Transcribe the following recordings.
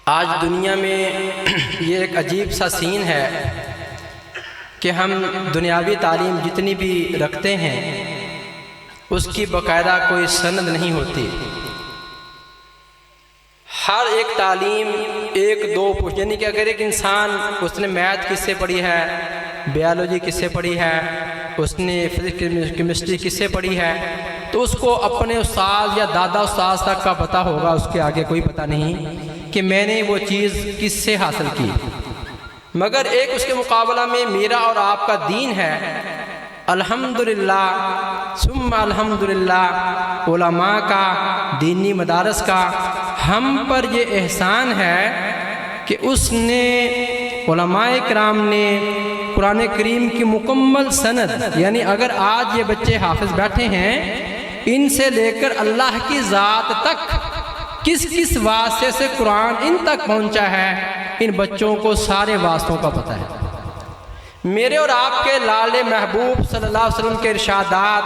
آج دنیا میں یہ ایک عجیب سا سین ہے کہ ہم دنیاوی تعلیم جتنی بھی رکھتے ہیں اس کی باقاعدہ کوئی سند نہیں ہوتی۔ ہر ایک تعلیم ایک دو پوچھ، یعنی کہ اگر ایک انسان اس نے میتھ کس سے پڑھی ہے، بیالوجی کس سے پڑھی ہے، اس نے فزکس کیمسٹری کس سے پڑھی ہے، تو اس کو اپنے استاد یا دادا استاد تک کا پتہ ہوگا، اس کے آگے کوئی پتہ نہیں کہ میں نے وہ چیز کس سے حاصل کی۔ مگر ایک اس کے مقابلہ میں میرا اور آپ کا دین ہے۔ الحمدللہ ثم الحمدللہ علماء کا، دینی مدارس کا ہم پر یہ احسان ہے کہ اس نے، علماء کرام نے قرآن کریم کی مکمل سند، یعنی اگر آج یہ بچے حافظ بیٹھے ہیں، ان سے لے کر اللہ کی ذات تک کس کس واسطے سے قرآن ان تک پہنچا ہے، ان بچوں کو سارے واسطوں کا پتہ ہے۔ میرے اور آپ کے لال محبوب صلی اللہ علیہ وسلم کے ارشادات،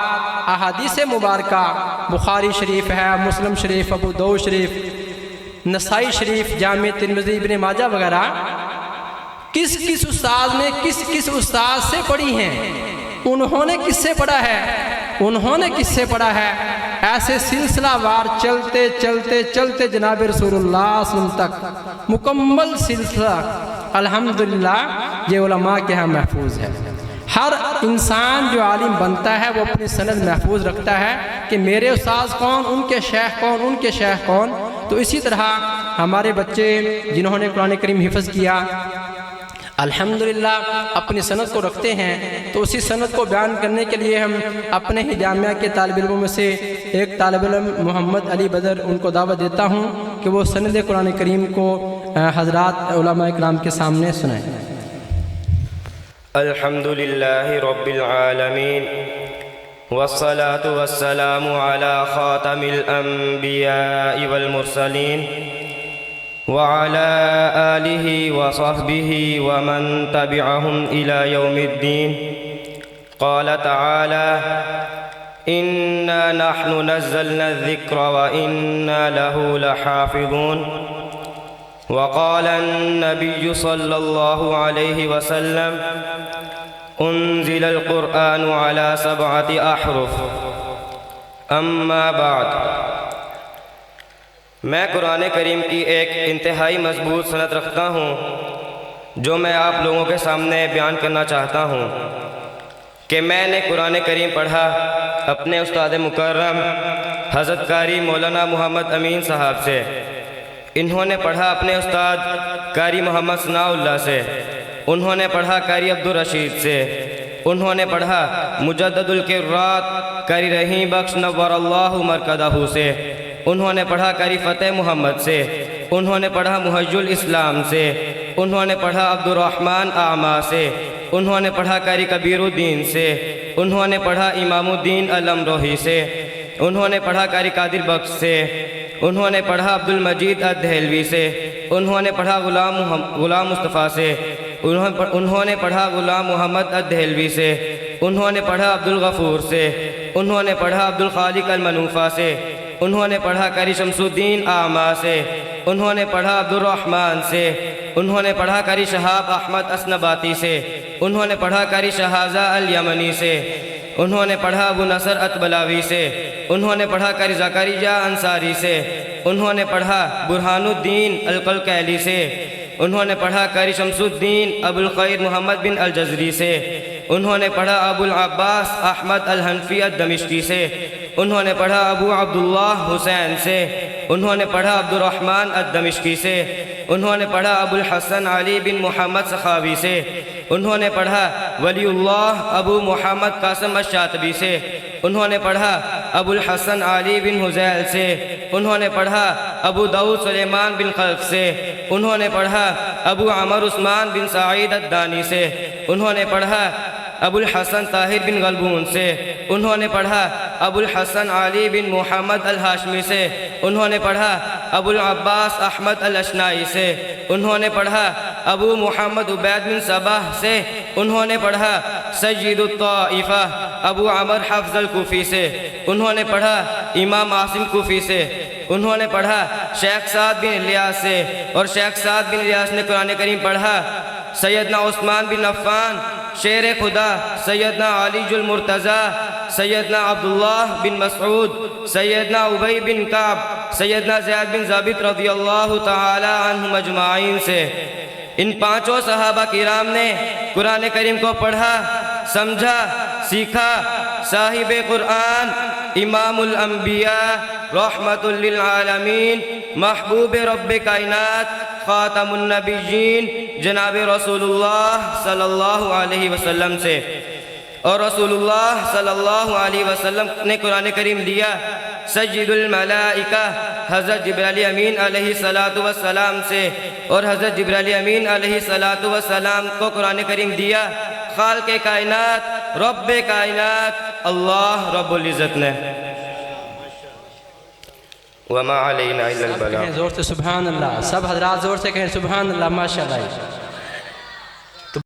احادیث مبارکہ بخاری شریف ہے، مسلم شریف، ابو داؤد شریف، نسائی شریف، جامع ترمذی، ابن ماجہ وغیرہ کس کس استاد نے کس کس استاد سے پڑھی ہیں، انہوں نے کس سے پڑھا ہے، انہوں نے کس سے پڑھا ہے، ایسے سلسلہ وار چلتے چلتے چلتے جناب رسول اللہ صلی اللہ علیہ وسلم تک مکمل سلسلہ الحمدللہ یہ علماء کے ہاں محفوظ ہے۔ ہر انسان جو عالم بنتا ہے وہ اپنی سند محفوظ رکھتا ہے کہ میرے استاد کون، ان کے شیخ کون، ان کے شیخ کون۔ تو اسی طرح ہمارے بچے جنہوں نے قرآن کریم حفظ کیا الحمدللہ اپنی سند کو رکھتے ہیں، تو اسی سند کو بیان کرنے کے لیے ہم اپنے ہی جامعہ کے طالب علموں میں سے ایک طالب علم محمد علی بدر، ان کو دعوت دیتا ہوں کہ وہ سند قرآن کریم کو حضرات علماء اکرام کے سامنے سنائیں۔ الحمدللہ رب العالمین والصلاة والسلام على خاتم الانبیاء والمرسلین وعلى آلہ وصحبہ ومن تبعہم الى یوم الدین۔ قال تعالی انا نحن نزلنا الذکر وإنا له لحافظون۔ وقال النبی صلی اللہ علیہ وسلم انزل القرآن على 7 احرف۔ اما بعد، میں قرآن کریم کی ایک انتہائی مضبوط سند رکھتا ہوں جو میں آپ لوگوں کے سامنے بیان کرنا چاہتا ہوں کہ میں نے قرآن کریم پڑھا اپنے استاد مکرم حضرت قاری مولانا محمد امین صاحب سے، انہوں نے پڑھا اپنے استاد قاری محمد ثناء اللہ سے، انہوں نے پڑھا قاری عبدالرشید سے، انہوں نے پڑھا مجدد القرات قاری رحیم بخش نور اللہ مرکزہ سے، انہوں نے پڑھا قاری فتح محمد سے، انہوں نے پڑھا محج الاسلام سے، انہوں نے پڑھا عبد الرحمن اعمیٰ سے، انہوں نے پڑھا قاری کبیر الدین سے، انہوں نے پڑھا امام الدین الامروہی سے، انہوں نے پڑھا قاری قادر بخش سے، انہوں نے پڑھا عبد المجید الدہلوی سے، انہوں نے پڑھا غلام مصطفیٰ سے، انہوں نے پڑھا غلام محمد الدہلوی سے، انہوں نے پڑھا عبد الغفور سے، انہوں نے پڑھا عبد الخالق المنوفہ سے، انہوں نے پڑھا قاری شمس الدین اعمیٰ سے، انہوں نے پڑھا عبد الرحمن سے، انہوں نے پڑھا قاری شہاب احمد اسنباطی سے، انہوں نے پڑھا قاری شہازہ الیمنی سے، انہوں نے پڑھا ابو نصر اطبلاوی سے، انہوں نے پڑھا قاری زکریا انصاری سے، انہوں نے پڑھا برہان الدین القلقیلی سے، انہوں نے پڑھا قاری شمس الدین ابو الخیر محمد بن الجزری سے، انہوں نے پڑھا ابو العباس احمد الحنفی الدمشقی سے، انہوں نے پڑھا ابو عبداللہ حسین سے، انہوں نے پڑھا عبد الرحمن الدمشقی سے، انہوں نے پڑھا ابو الحسن علی بن محمد سخاوی سے، انہوں نے پڑھا ولی اللہ ابو محمد قاسم الشاطبی سے، انہوں نے پڑھا ابو الحسن علی بن حزیل سے، انہوں نے پڑھا ابو داؤد سلیمان بن خلف سے، انہوں نے پڑھا ابو عمر عثمان بن سعید الدانی سے، انہوں نے پڑھا ابو الحسن طاہر بن غلبون سے، انہوں نے پڑھا ابو الحسن علی بن محمد الہاشمی سے، انہوں نے پڑھا ابو العباس احمد الاشنائی سے، انہوں نے پڑھا ابو محمد عبید بن صباح سے، انہوں نے پڑھا سید الطائفہ ابو عمر حفظ الکوفی سے، انہوں نے پڑھا امام عاصم کوفی سے، انہوں نے پڑھا شیخ سعد بن الیاس سے، اور شیخ سعد بن الیاس نے قرآن کریم پڑھا سیدنا عثمان بن عفان شیر خدا، سیدنا علی المرتضی، سیدنا عبداللہ بن مسعود، سیدنا ابی بن کعب، سیدنا زید بن ثابت رضی اللہ تعالی عنہم اجمعین سے۔ ان پانچوں صحابہ کرام نے قرآن کریم کو پڑھا، سمجھا، سیکھا۔ صاحب قرآن، امام الانبیاء، رحمت للعالمین، محبوب رب کائنات، خاتم النبیین جناب رسول اللہ صلی اللہ علیہ وسلم سے، اور رسول اللہ صلی اللہ علیہ وسلم نے قرآن کریم دیا سید الملائکہ حضرت جبرائیل امین علیہ السلام سے، اور حضرت جبرائیل امین علیہ السلام کو قرآن کریم دیا خالق کائنات، رب کائنات اللہ رب العزت نے۔ وما علینا الا البلاغ۔ زور سے سبحان اللہ، سب حضرات زور سے کہیں سبحان اللہ، ماشاءاللہ۔